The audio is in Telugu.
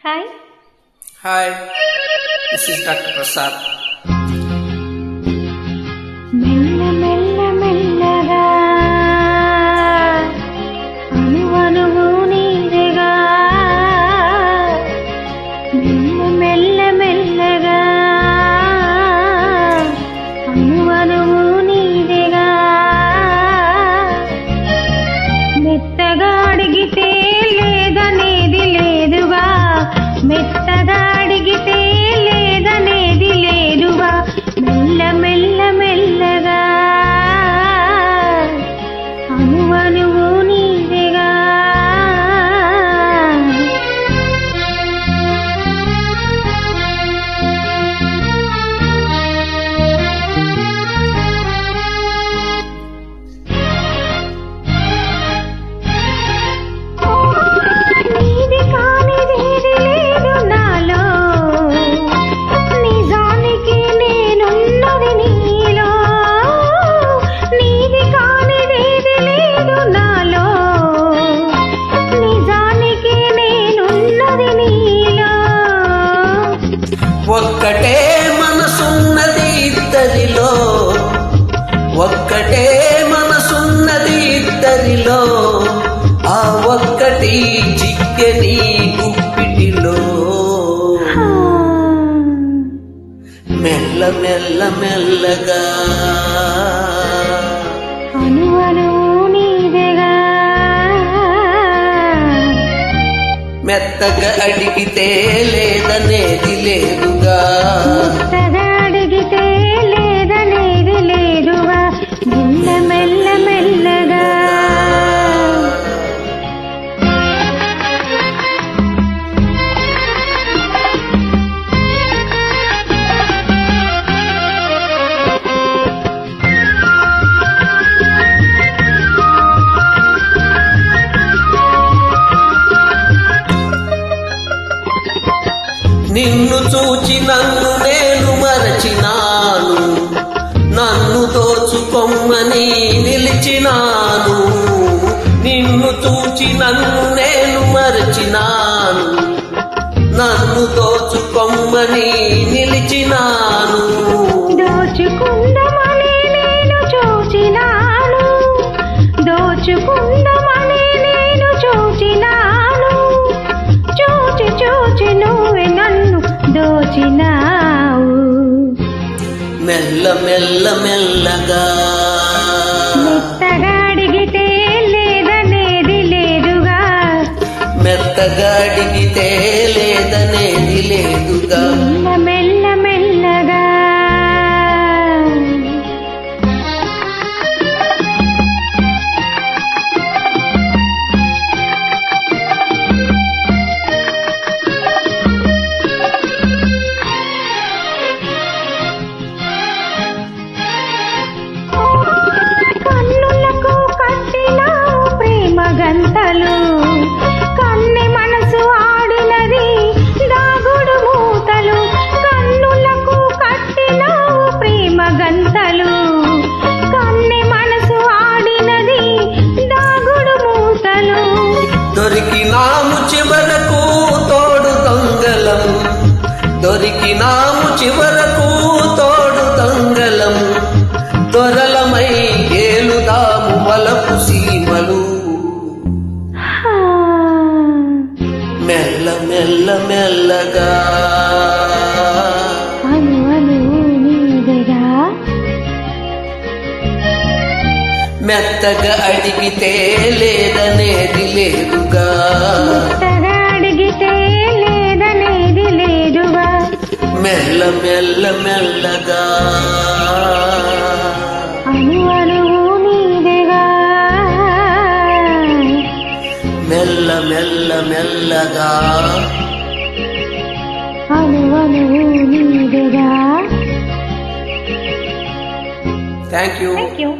Hi. Hi, this is Dr. Prasad. మెల్ల మెల్ల మెల్లగా అనువనువు నీదేగా మెల్ల మెల్ల మెల్లగా అనువనువు నీదేగా మెత్తగా అడిగితే లేదనేది లేదుగా మెత్తగా అడిగితే లేదనేది లేదుగా మెల్ల మెల్ల మెల్లగా అనువనువు నీదేగా నీది కానిదేది లేదు నాలో నిజానికి నేనున్నది నీలో నీది కానిదేది లేదు నాలో నిజానికి నేనున్నది నీలో ఒక్కటే మనసున్నది ఇద్దరిలో, ఒక్కటే మనసున్నది ఇద్దరిలో, ఆ ఒక్కటి చిక్కెని గుప్పిటిలో. మెల్ల మెల్ల మెల్లగా అనువనువు నీదేగా మెత్తగా అడిగితే లేదనేది లేదుగా మెత్తగా అడిగితే లేదనేది లేదుగా మెల్ల మెల్ల మెల్లగా నిన్ను చూచి నన్ను నేను మరచినాను, నన్ను దోచుకొమ్మని నిలిచినాను. నిన్ను చూచి నన్ను నేను మరచినాను, నన్ను దోచుకొమ్మని నిలిచినాను. దోచుకుందమని నేను చూచినాను, దోచుకుందమని నేను చూచినాను. చూచి చూచి నువ్వే నన్ను దోచినావు. మెల్ల మెల్ల మెల్లగా మెత్తగా అడిగితే లేదనేది లేదుగా మెత్తగా అడిగితే లేదనేది లేదుగా మెల్ల మెల్ల మెల్లగా కన్నులకు కట్టినావు ప్రేమ గంతలు, కన్నె మనసు ఆడినది దాగుడు మూతలు. కన్నులకు కట్టినావు ప్రేమ గంతలు, కన్నె మనసు ఆడినది దాగుడు మూతలు. దొరికినాము చివరకు తోడు దొంగలం, దొరికినాము చివరకు తోడు దొంగలం. దొరలమై ఏలుదాము వలపు సీమలు. మెల్ల మెల్ల మెల్లగా అనువనువు నీదేగా మెత్తగా అడిగితే లేదనేది లేదుగా మెత్తగా అడిగితే లేదనేది లేదుగా మెల్ల మెల్ల మెల్లగా అనువనువు నీదేగా మెల్ల మెల్ల మెల్లగా అనువనువు నీదేగా. Thank you. Thank you.